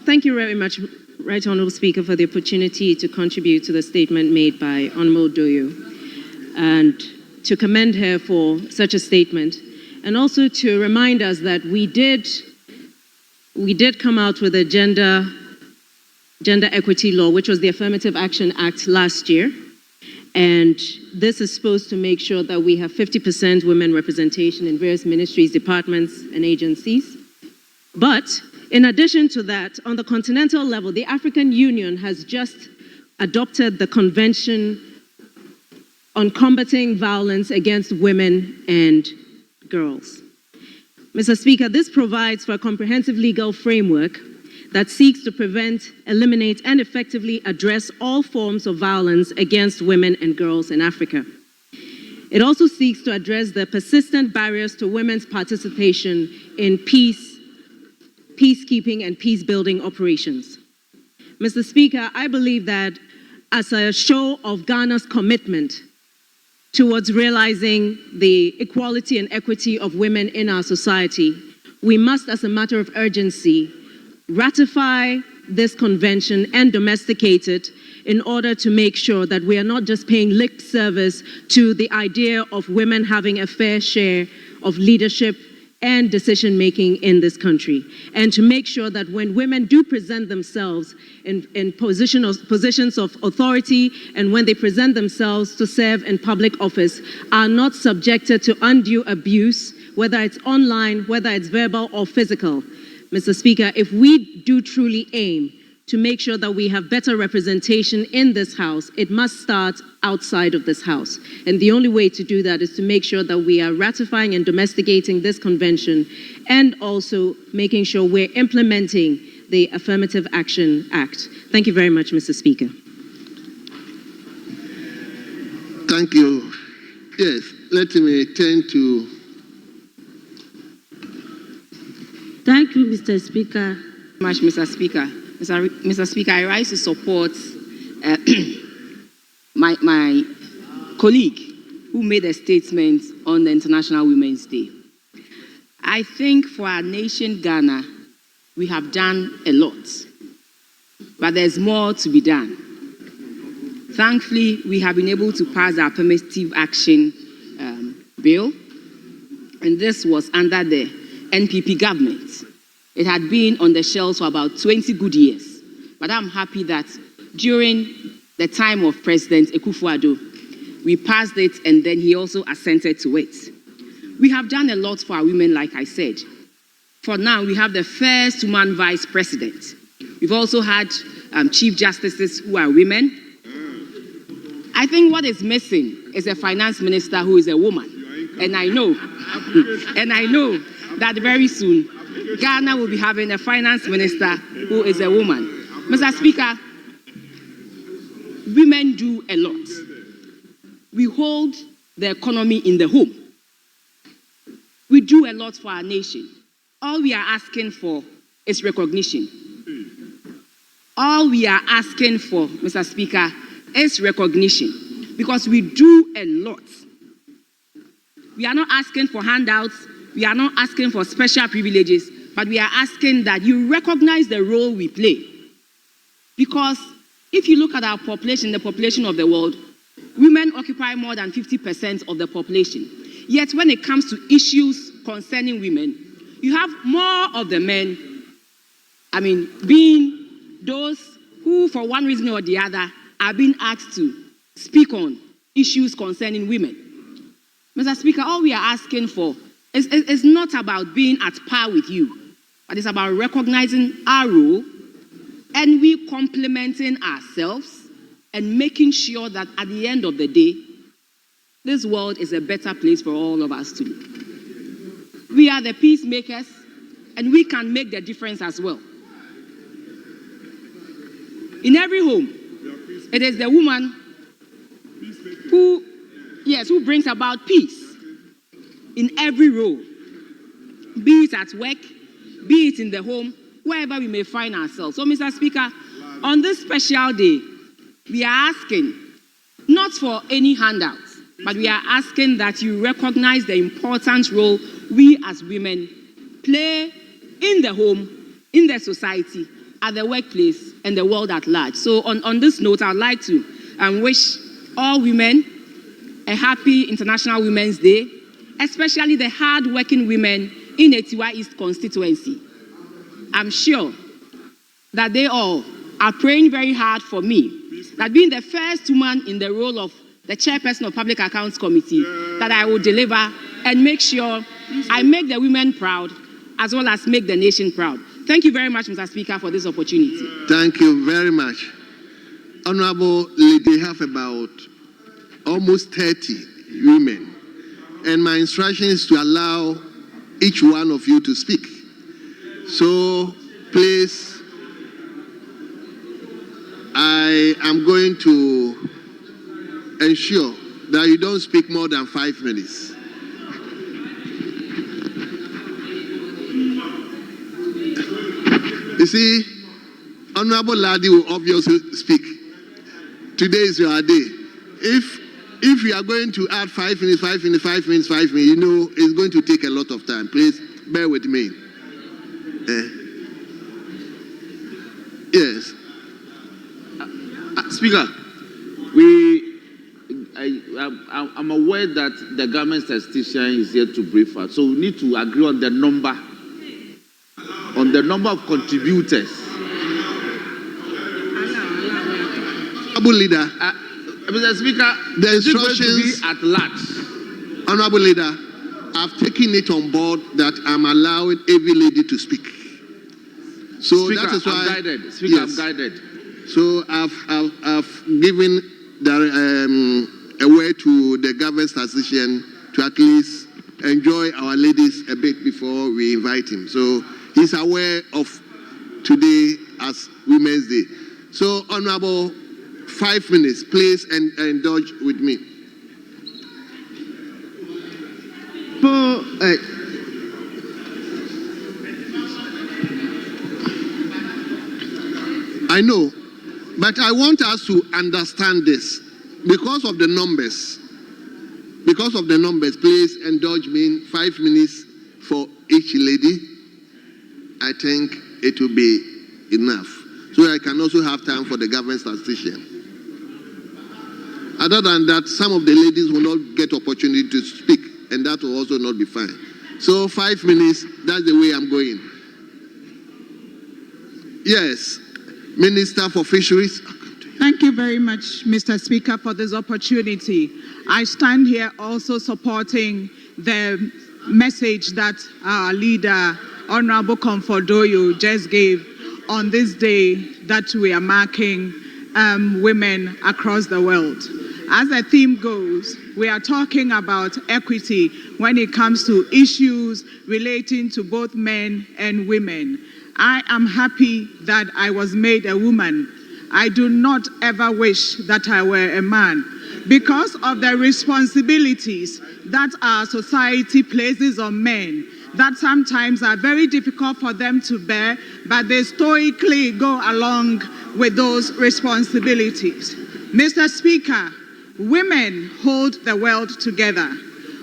Thank you very much, Right Honourable Speaker, for the opportunity to contribute to the statement made by Honourable Doyo, and to commend her for such a statement, and also to remind us that we did come out with a gender equity law, which was the Affirmative Action Act last year. And this is supposed to make sure that we have 50% women representation in various ministries, departments, and agencies. But in addition to that, on the continental level, the African Union has just adopted the Convention on Combating Violence Against Women and Girls. Mr. Speaker, this provides for a comprehensive legal framework that seeks to prevent, eliminate, and effectively address all forms of violence against women and girls in Africa. It also seeks to address the persistent barriers to women's participation in peacekeeping and peace-building operations. Mr. Speaker, I believe that as a show of Ghana's commitment towards realizing the equality and equity of women in our society, we must, as a matter of urgency, ratify this convention and domesticate it in order to make sure that we are not just paying lip service to the idea of women having a fair share of leadership and decision-making in this country, and to make sure that when women do present themselves in positions of authority, and when they present themselves to serve in public office, are not subjected to undue abuse, whether it's online, whether it's verbal or physical. Mr. Speaker, if we do truly aim to make sure that we have better representation in this House, it must start outside of this House. And the only way to do that is to make sure that we are ratifying and domesticating this convention, and also making sure we're implementing the Affirmative Action Act. Thank you very much, Mr. Speaker. Thank you. Yes, let me turn to... Thank you, Mr. Speaker. Much, Mr. Speaker. Mr. Speaker, I rise to support my colleague who made a statement on the International Women's Day. I think for our nation, Ghana, we have done a lot, but there's more to be done. Thankfully, we have been able to pass our affirmative action bill, and this was under the NPP government. It had been on the shelves for about 20 good years. But I'm happy that during the time of President Akufo-Addo, we passed it, and then he also assented to it. We have done a lot for our women, like I said. For now, we have the first woman vice president. We've also had chief justices who are women. I think what is missing is a finance minister who is a woman. And I know that very soon, Ghana will be having a finance minister who is a woman. Mr. Speaker, women do a lot. We hold the economy in the home. We do a lot for our nation. All we are asking for is recognition. All we are asking for, Mr. Speaker, is recognition, because we do a lot. We are not asking for handouts. We are not asking for special privileges, but we are asking that you recognize the role we play. Because if you look at our population, the population of the world, women occupy more than 50% of the population. Yet when it comes to issues concerning women, you have more of the men, being those who, for one reason or the other, are being asked to speak on issues concerning women. Mr. Speaker, all we are asking for is not about being at par with you, but it's about recognizing our role, and we complementing ourselves and making sure that at the end of the day, this world is a better place for all of us to live. We are the peacemakers, and we can make the difference as well. In every home, it is the woman who brings about peace in every role, be it at work, be it in the home, wherever we may find ourselves. So, Mr. Speaker, on this special day, we are asking not for any handouts, but we are asking that you recognize the important role we as women play in the home, in the society, at the workplace, and the world at large. So on this note, I would like to wish all women a happy International Women's Day, especially the hard-working women in Etiwa East constituency. I'm sure that they all are praying very hard for me, that being the first woman in the role of the chairperson of Public Accounts Committee, that I will deliver and make sure I make the women proud as well as make the nation proud. Thank you very much, Mr. Speaker, for this opportunity. Thank you very much. Honorable Lady, have about almost 30 women. And my instruction is to allow each one of you to speak. So, please, I am going to ensure that you don't speak more than 5 minutes. You see, Honorable Ladi will obviously speak. Today is your day. If you are going to add 5 minutes, 5 minutes, 5 minutes, 5 minutes, you know it's going to take a lot of time. Please bear with me. Yes. Speaker, I'm aware that the government statistician is here to brief us, so we need to agree on the number of contributors. Honorable Leader, Mr. Speaker, the instructions to be at large. Honorable Leader, I've taken it on board that I'm allowing every lady to speak. So Speaker, that is why I'm guided. Speaker, yes. I'm guided. So I've given a word to the government statistician to at least enjoy our ladies a bit before we invite him. So he's aware of today as Women's Day. So, Honorable, 5 minutes, please, and indulge with me. I know, but I want us to understand this. Because of the numbers, please indulge me in 5 minutes for each lady. I think it will be enough. So I can also have time for the government statistician. Other than that, some of the ladies will not get opportunity to speak, and that will also not be fine. So 5 minutes, that's the way I'm going. Yes, Minister for Fisheries. Thank you very much, Mr. Speaker, for this opportunity. I stand here also supporting the message that our leader, Honorable Comfordoyo, just gave on this day that we are marking women across the world. As the theme goes, we are talking about equity when it comes to issues relating to both men and women. I am happy that I was made a woman. I do not ever wish that I were a man because of the responsibilities that our society places on men that sometimes are very difficult for them to bear, but they stoically go along with those responsibilities. Mr. Speaker, women hold the world together.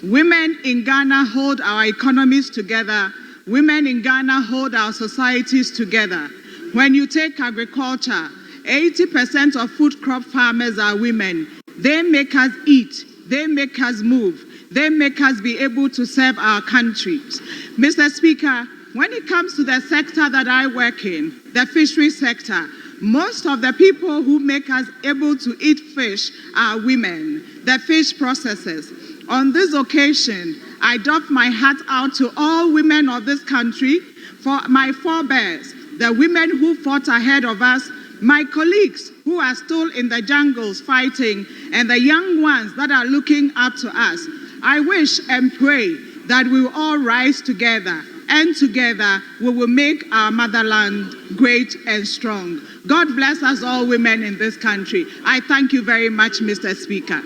Women in Ghana hold our economies together. Women in Ghana hold our societies together. When you take agriculture, 80% of food crop farmers are women. They make us eat. They make us move. They make us be able to serve our countries. Mr. Speaker, when it comes to the sector that I work in, the fishery sector, most of the people who make us able to eat fish are women, the fish processors. On this occasion, I doff my hat out to all women of this country, for my forebears, the women who fought ahead of us, my colleagues who are still in the jungles fighting, and the young ones that are looking up to us. I wish and pray that we will all rise together, and together we will make our motherland great and strong. God bless us all women in this country. I thank you very much, Mr. Speaker.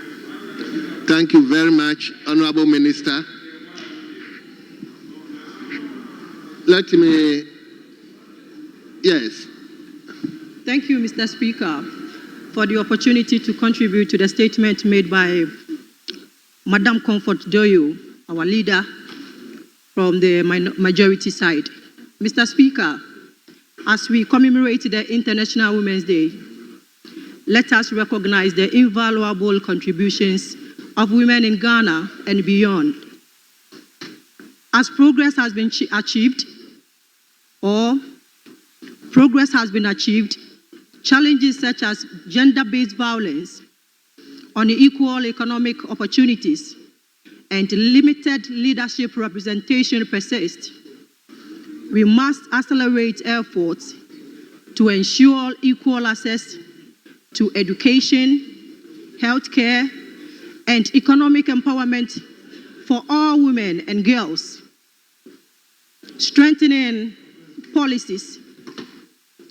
Thank you very much, Honorable Minister. Let me, yes. Thank you, Mr. Speaker, for the opportunity to contribute to the statement made by Madam Comfordoyo, our leader from the majority side. Mr. Speaker, as we commemorate the International Women's Day, let us recognize the invaluable contributions of women in Ghana and beyond. As progress has been achieved, challenges such as gender-based violence, unequal economic opportunities, and limited leadership representation persist. We must accelerate efforts to ensure equal access to education, healthcare, and economic empowerment for all women and girls, strengthening policies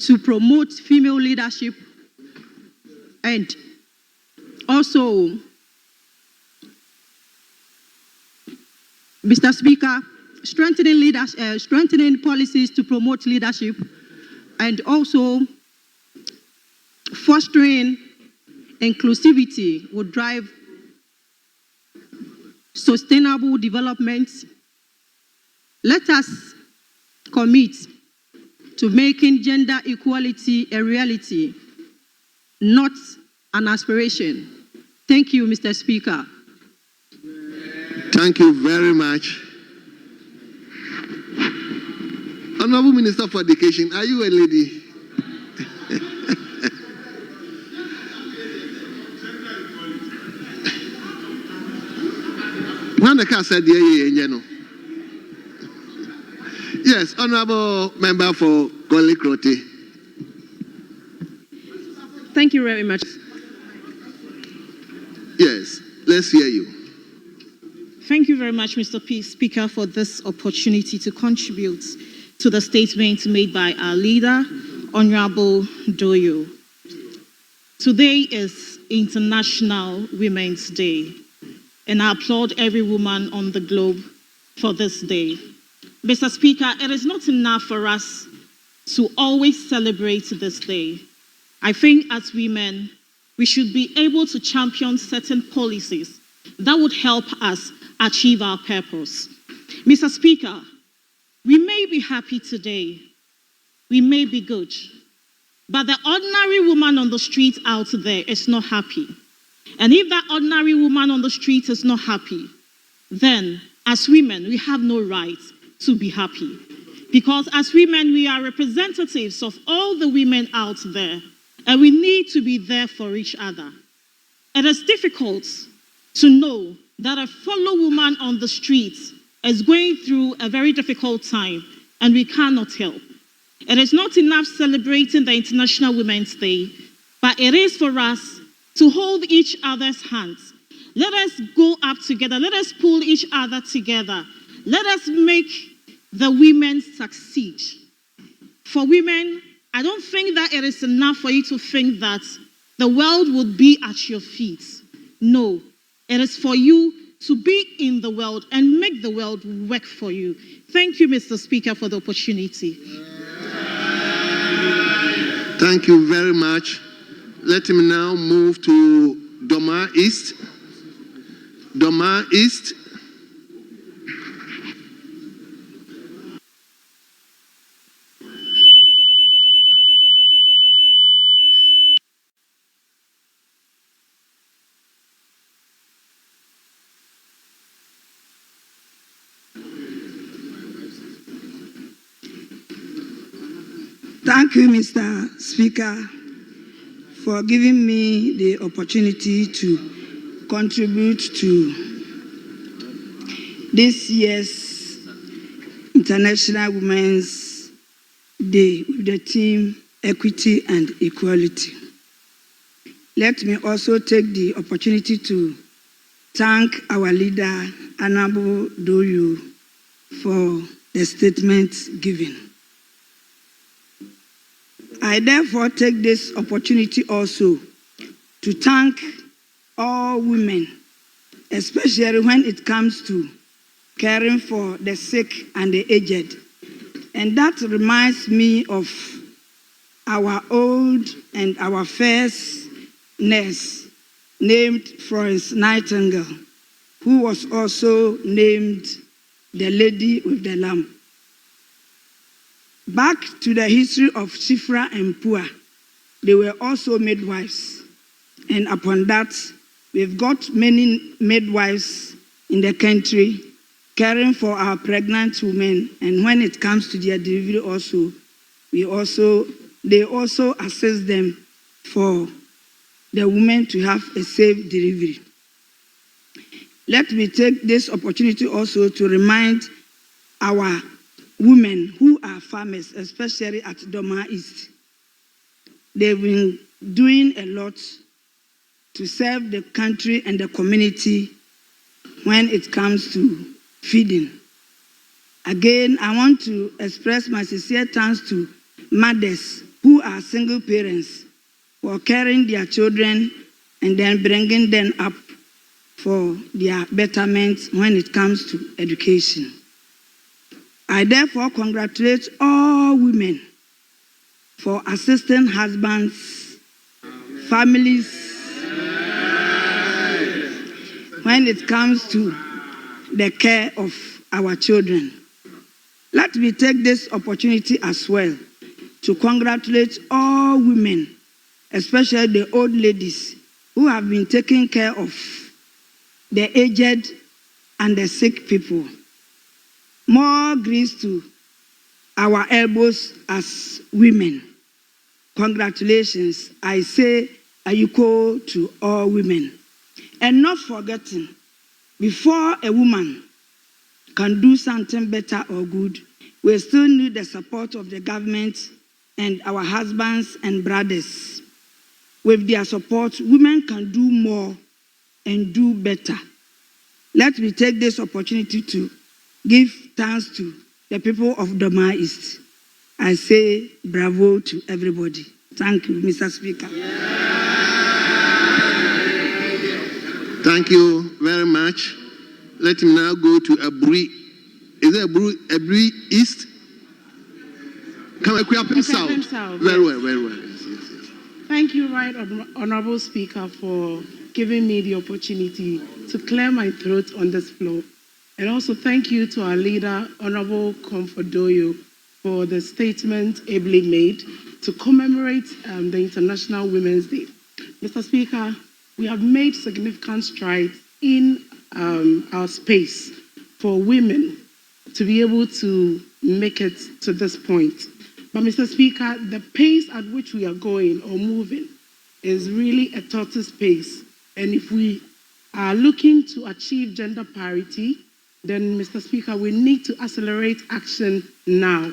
to promote female leadership, and also, Mr. Speaker, strengthening policies to promote leadership, and also fostering inclusivity will drive sustainable development. Let us commit to making gender equality a reality, not an aspiration. Thank you, Mr. Speaker. Thank you very much. Honorable Minister for Education, are you a lady? Said, yes, Honorable Member for Golikrote. Thank you very much. Yes, let's hear you. Thank you very much, Mr. Speaker, for this opportunity to contribute to the statement made by our leader, Honorable Doyo. Today is International Women's Day, and I applaud every woman on the globe for this day. Mr. Speaker, it is not enough for us to always celebrate this day. I think as women, we should be able to champion certain policies that would help us achieve our purpose. Mr. Speaker, we may be happy today, we may be good, but the ordinary woman on the street out there is not happy. And if that ordinary woman on the street is not happy, then as women, we have no right to be happy. Because as women, we are representatives of all the women out there, and we need to be there for each other. It is difficult to know that a fellow woman on the street is going through a very difficult time, and we cannot help. It is not enough celebrating the International Women's Day, but it is for us to hold each other's hands. Let us go up together. Let us pull each other together. Let us make the women succeed. For women, I don't think that it is enough for you to think that the world would be at your feet. No, it is for you to be in the world and make the world work for you. Thank you, Mr. Speaker, for the opportunity. Thank you very much. Let me now move to Doma East. Doma East. Thank you, Mr. Speaker, for giving me the opportunity to contribute to this year's International Women's Day with the theme Equity and Equality. Let me also take the opportunity to thank our leader, Honorable Doyo, for the statement given. I therefore take this opportunity also to thank all women, especially when it comes to caring for the sick and the aged. And that reminds me of our old and our first nurse named Florence Nightingale, who was also named the lady with the lamb. Back to the history of Shifra and Pua, they were also midwives. And upon that, we've got many midwives in the country caring for our pregnant women. And when it comes to their delivery also, they also assist them for the women to have a safe delivery. Let me take this opportunity also to remind our women who are farmers, especially at Doma East. They've been doing a lot to serve the country and the community when it comes to feeding. Again, I want to express my sincere thanks to mothers who are single parents for carrying their children and then bringing them up for their betterment when it comes to education. I therefore congratulate all women for assisting husbands, families, when it comes to the care of our children. Let me take this opportunity as well to congratulate all women, especially the old ladies who have been taking care of the aged and the sick people. More grace to our elbows as women. Congratulations. I say Ayuko to all women. And not forgetting, before a woman can do something better or good, we still need the support of the government and our husbands and brothers. With their support, women can do more and do better. Let me take this opportunity to give thanks to the people of Doma East. I say bravo to everybody. Thank you, Mr. Speaker. Thank you very much. Let him now go to Aburi. Is it Aburi East? Come equip himself. Very well, very well. Yes. Thank you, Right Honorable Speaker, for giving me the opportunity to clear my throat on this floor. And also thank you to our leader, Honorable Comfordoyo, for the statement ably made to commemorate the International Women's Day. Mr. Speaker, we have made significant strides in our space for women to be able to make it to this point. But Mr. Speaker, the pace at which we are going or moving is really a tortoise pace. And if we are looking to achieve gender parity, then, Mr. Speaker, we need to accelerate action now.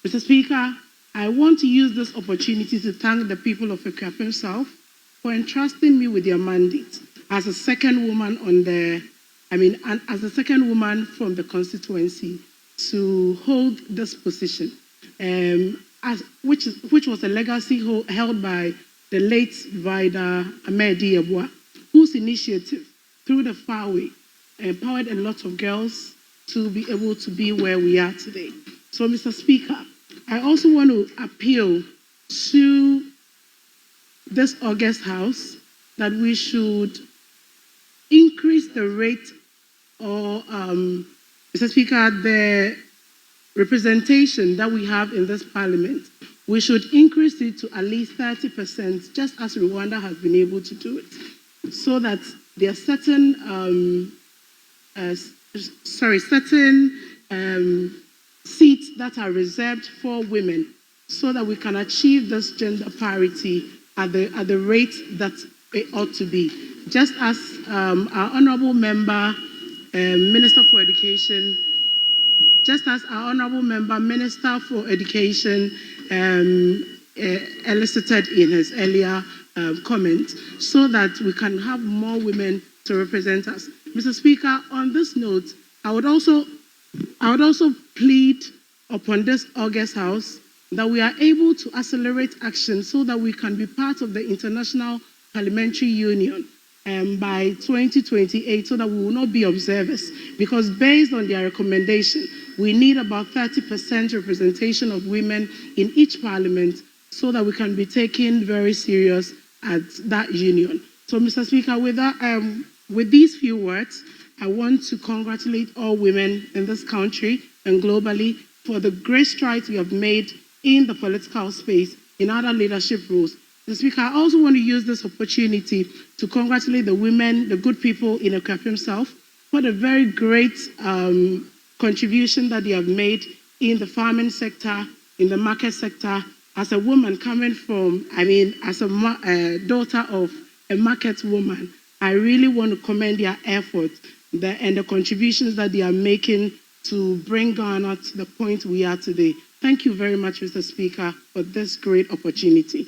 Mr. Speaker, I want to use this opportunity to thank the people of Ekwapim South for entrusting me with their mandate as a second woman as a second woman from the constituency to hold this position, which was a legacy held by the late Vida Amedi Yabua, whose initiative, through the Fairway, empowered a lot of girls to be able to be where we are today. So, Mr. Speaker, I also want to appeal to this August House that we should increase the rate or, Mr. Speaker, the representation that we have in this parliament. We should increase it to at least 30%, just as Rwanda has been able to do it, so that there are certain seats that are reserved for women, so that we can achieve this gender parity at the rate that it ought to be. Just as our honourable member, Minister for Education, elicited in his earlier comment, so that we can have more women to represent us. Mr. Speaker, on this note, I would also plead upon this August House that we are able to accelerate action so that we can be part of the International Parliamentary Union by 2028, so that we will not be observers. Because based on their recommendation, we need about 30% representation of women in each parliament so that we can be taken very serious at that union. So, Mr. Speaker, with these few words, I want to congratulate all women in this country and globally for the great strides we have made in the political space, in other leadership roles. Mr. Speaker, I also want to use this opportunity to congratulate the women, the good people in Ekrap himself, for the very great contribution that they have made in the farming sector, in the market sector. As a woman coming from, as a daughter of a market woman, I really want to commend their efforts and the contributions that they are making to bring Ghana to the point we are today. Thank you very much, Mr. Speaker, for this great opportunity.